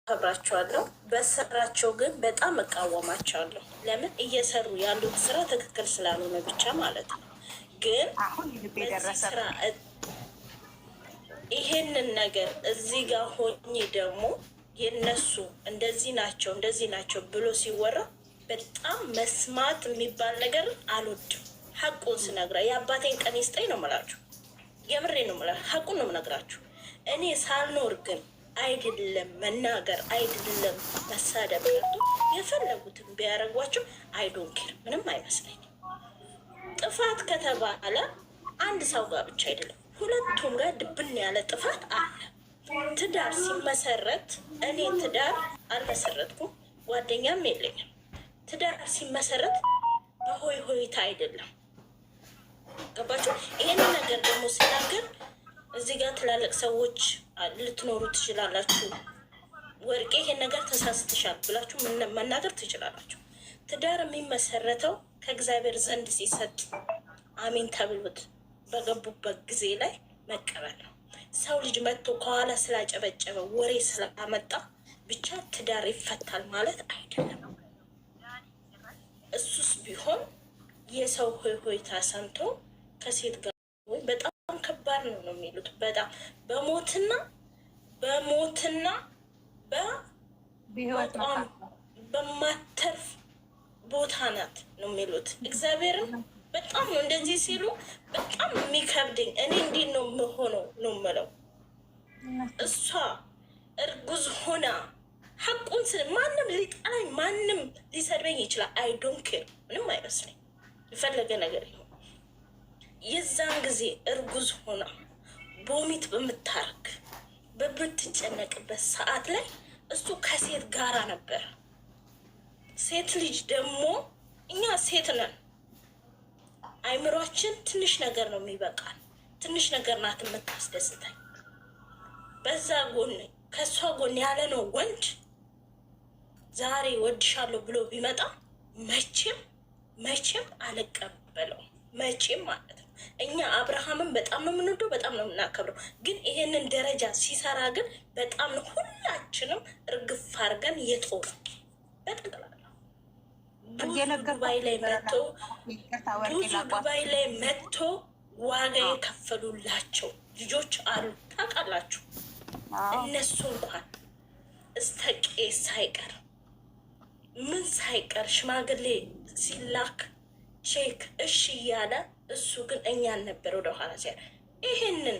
አከብራቸዋለሁ። በስራቸው ግን በጣም እቃወማቸዋለሁ። ለምን እየሰሩ ያሉት ስራ ትክክል ስላልሆነ ብቻ ማለት ነው። ግን በዚህ ስራ ይሄንን ነገር እዚህ ጋር ሆኜ ደግሞ የነሱ እንደዚህ ናቸው ብሎ ሲወራ በጣም መስማት የሚባል ነገር አልወድም። ሀቁን ስነግራ የአባቴን ቀን ይስጠኝ ነው የምላችሁ። የምሬ ነው የምላችሁ። ሀቁን ነው የምነግራችሁ። እኔ ሳልኖር ግን አይደለም መናገር አይደለም መሳደብ ቀርቶ የፈለጉትን ቢያደርጓቸው አይዶንኬር ምንም አይመስለኝም። ጥፋት ከተባለ አንድ ሰው ጋር ብቻ አይደለም ሁለቱም ጋር ድብን ያለ ጥፋት አለ። ትዳር ሲመሰረት እኔ ትዳር አልመሰረትኩም፣ ጓደኛም የለኝም። ትዳር ሲመሰረት በሆይ ሆይታ አይደለም። ገባችሁ? ይሄንን ነገር ደግሞ ስናገር እዚህ ጋር ትላልቅ ሰዎች ልትኖሩ ትችላላችሁ። ወርቄ ይሄን ነገር ተሳስተሻል ብላችሁ መናገር ትችላላችሁ። ትዳር የሚመሰረተው ከእግዚአብሔር ዘንድ ሲሰጥ አሜን ተብሎት በገቡበት ጊዜ ላይ መቀበል ነው። ሰው ልጅ መጥቶ ከኋላ ስላጨበጨበ ወሬ ስላመጣ ብቻ ትዳር ይፈታል ማለት አይደለም። እሱስ ቢሆን የሰው ሆይታ ሰምቶ ከሴት ጋር በጣም ከባድ ነው የሚሉት። በጣም በሞትና በማተርፍ ቦታ ናት ነው የሚሉት። እግዚአብሔርን በጣም ነው እንደዚህ ሲሉ በጣም የሚከብደኝ። እኔ እንዴት ነው የምሆነው ነው የምለው። እሷ እርጉዝ ሆና ሀቁን ማንም ሊጠላኝ ማንም ሊሰድበኝ ይችላል። አይ ዶንት ኬር ምንም አይመስለኝ። የፈለገ ነገር ይሁን። የዛን ጊዜ እርጉዝ ሆና ቦሚት በምታርግ በምትጨነቅበት ሰዓት ላይ እሱ ከሴት ጋራ ነበር። ሴት ልጅ ደግሞ እኛ ሴት ነን። አይምሯችን ትንሽ ነገር ነው የሚበቃል። ትንሽ ነገር ናት የምታስደስተኝ። በዛ ጎን ከእሷ ጎን ያለ ነው ወንድ ዛሬ ወድሻለሁ ብሎ ቢመጣ መቼም አልቀበለው። መቼም ማለት ነው። እኛ አብርሃምን በጣም ነው የምንወደው፣ በጣም ነው የምናከብረው። ግን ይሄንን ደረጃ ሲሰራ ግን በጣም ነው ሁላችንም እርግፍ አድርገን የጦር በጠቅላላ ብዙ ዱባይ ላይ መጥቶ ዋጋ የከፈሉላቸው ልጆች አሉ። ታውቃላችሁ? እነሱ እንኳን እስከ ቄስ ሳይቀር ምን ሳይቀር ሽማግሌ ሲላክ ቼክ እሺ እያለ እሱ ግን እኛን ነበር ወደኋላ ሲያ ይሄንን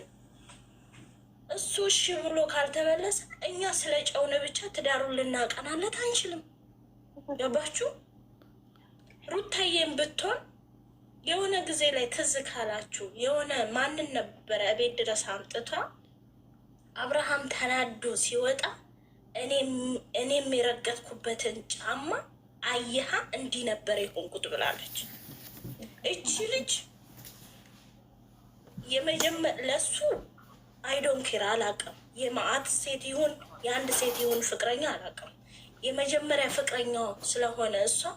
እሱ እሺ ብሎ ካልተመለሰ እኛ ስለ ጨውን ብቻ ትዳሩን ልናቀናለት አንችልም። ገባችሁ? ሩታዬም ብትሆን የሆነ ጊዜ ላይ ትዝ ካላችሁ የሆነ ማንን ነበረ ቤት ድረስ አምጥቷ አብርሃም ተናዶ ሲወጣ እኔም የረገጥኩበትን ጫማ አየሃ እንዲህ ነበር የሆንኩት ብላለች። እቺ ልጅ ለሱ አይዶን ኬር አላውቅም። የማአት ሴት ይሁን የአንድ ሴት ይሁን ፍቅረኛ አላውቅም። የመጀመሪያ ፍቅረኛው ስለሆነ እሷ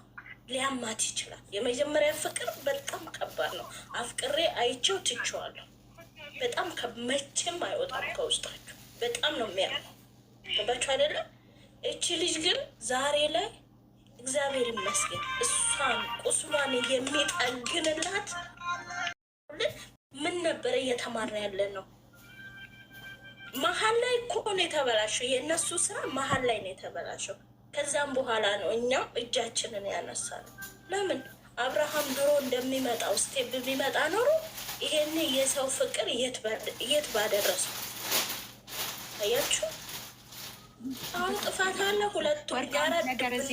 ሊያማት ይችላል። የመጀመሪያ ፍቅር በጣም ከባድ ነው። አፍቅሬ አይቼው ትቼዋለሁ። በጣም መቼም አይወጣም ከውስጣችሁ። በጣም ነው የሚያምነው። ገባችሁ አይደለም? እቺ ልጅ ግን ዛሬ ላይ እግዚአብሔር ይመስገን እሷን ቁስሏን የሚጠግንላት ምን ነበረ እየተማረ ያለ ነው። መሀል ላይ እኮ ነው የተበላሸው። የእነሱ ስራ መሀል ላይ ነው የተበላሸው። ከዛም በኋላ ነው እኛም እጃችንን ያነሳነው። ለምን አብርሃም ድሮ እንደሚመጣው ስቴፕ ቢመጣ ኖሮ ይሄን የሰው ፍቅር የት ባደረሰው። አያችሁ? አሁን ጥፋት አለ። ሁለቱም ጋራ ድብን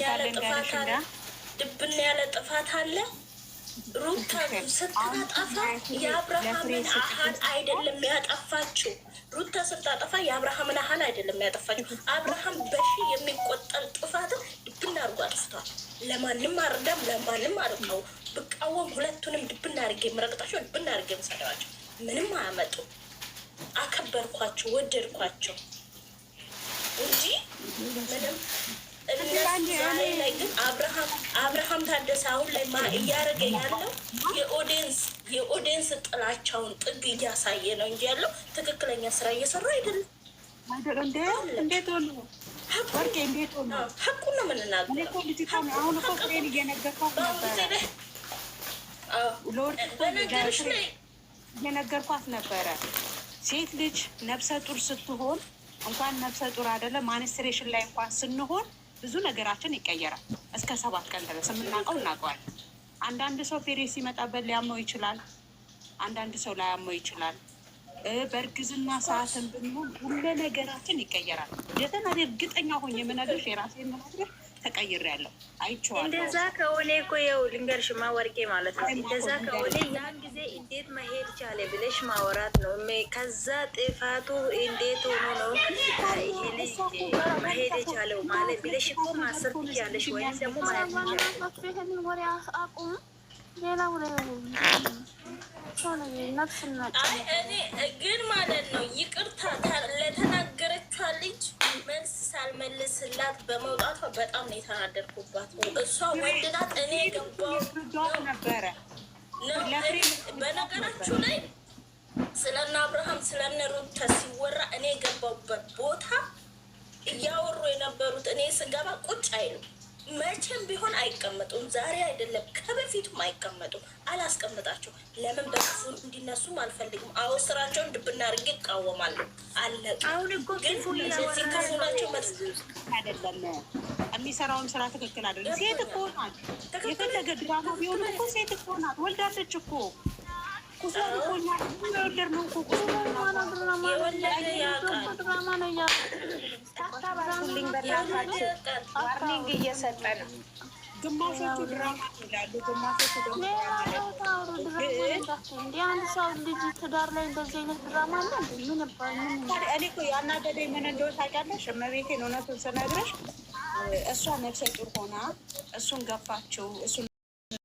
ያለ ጥፋት አለ። ሩታ ስታጠፋ የአብርሃምን አህል አይደለም ያጠፋችው። ሩታ ስታጠፋ የአብርሃምን አህል አይደለም ያጠፋችው። አብርሃም በሺ የሚቆጠር ጥፋትን ድብን አድርጎ አጥፍቷል። ለማንም አርዳም ለማንም አርቀው ብቃወም ሁለቱንም ድብን አድርጌ የምረግጣቸው ድብን አድርጌ የምሰደባቸው ምንም አያመጡ። አከበርኳቸው፣ ወደድኳቸው እንጂ ምንም ዛሬ ላይ ግን አብርሃም ታደሰ አሁን ላይ እያደረገ ያለው የኦዲየንስ ጥላቻውን ጥግ እያሳየ ነው እንጂ ያለው ትክክለኛ ስራ እየሰራ አይደለም። ወርቄ እንዴት ሆነ? ሀቁን ነው የምንናገረው። እኔ እኮ ልጅቷ አሁን እኮ ፍሬን እየነገርኳት ነበረ። በነገርሽ ላይ እየነገርኳት ነበረ። ሴት ልጅ ነፍሰ ጡር ስትሆን እንኳን ነፍሰ ጡር አይደለም ማንስትሬሽን ላይ እንኳን ስንሆን ብዙ ነገራችን ይቀየራል። እስከ 7 ቀን ድረስ የምናውቀው እናውቀዋለን። አንዳንድ ሰው ፔሬድ ሲመጣበት ሊያመው ይችላል። አንዳንድ ሰው ላያመው ይችላል። በእርግዝና ሰዓትን ብንሆን ሁሉ ነገራችን ይቀየራል። የተናደ እርግጠኛ ሆኜ የምነግርሽ የራሴ የምነግርሽ ተቀይሬያለሁ፣ አይቼዋለሁ። እንደዛ ከሆነ እኮ ይኸው ልንገርሽማ ወርቄ ማለት ነው። እንደዛ ከሆነ ያን ጊዜ እንዴት መሄድ ቻለ ብለሽ ማውራት ነው። ከዛ ጥፋቱ እንዴት ሆኖ ነው ይሄ ልጅ መሄድ የቻለው ማለት ብለሽ እኮ ማሰብ ትችያለሽ፣ ወይም ደግሞ ማለት እኔ ግን ማለት ነው ይቅርታ ለተናገረችዋ ልጅ መልስ ሳልመልስላት በመውጣቷ በጣም ነው የተናደድኩባት። እሷ ወንድ ናት። እኔ ገባው ነበረ። በነገራችሁ ላይ ስለነ አብርሃም ስለነ ሩታ ሲወራ እኔ የገባውበት ቦታ እያወሩ የነበሩት እኔ ስገባ ቁጭ አይሉ መቼም ቢሆን አይቀመጡም። ዛሬ አይደለም ከበፊቱም አይቀመጡም። አላስቀምጣቸው። ለምን በክፉ እንዲነሱም አልፈልግም። አዎ ስራቸውን ድብና አድርጌ እቃወማለሁ። አለቀ። አሁን እኮ ግን እነዚህ ክፉ ናቸው መልስ አይደለም። የሚሰራውን ስራ ትክክል አይደለም። ሴት እኮ ናት። የፈለገ ድራማ ቢሆን እኮ ሴት እኮ ናት። ወልዳለች እኮ ቁስል እኮ የወለድ ነው እኮ የወለደ ያውቃል። ታካባሱልኝ በላታቸው ዋርኒንግ እየሰጠ ነው። ግማሾቹ ድራማ ይላሉ፣ ግማሾቹ ደግሞ አንድ ሰው ልጅ ትዳር ላይ እንደዚህ አይነት ድራማ አለ። ምን እኔ እኮ ያናደደኝ ምን እንደሆነ ታውቂያለሽ? እመቤቴን እውነቱን ስነግርሽ እሷ ነፍሰ ጡር ሆና እሱን ገፋችው እሱን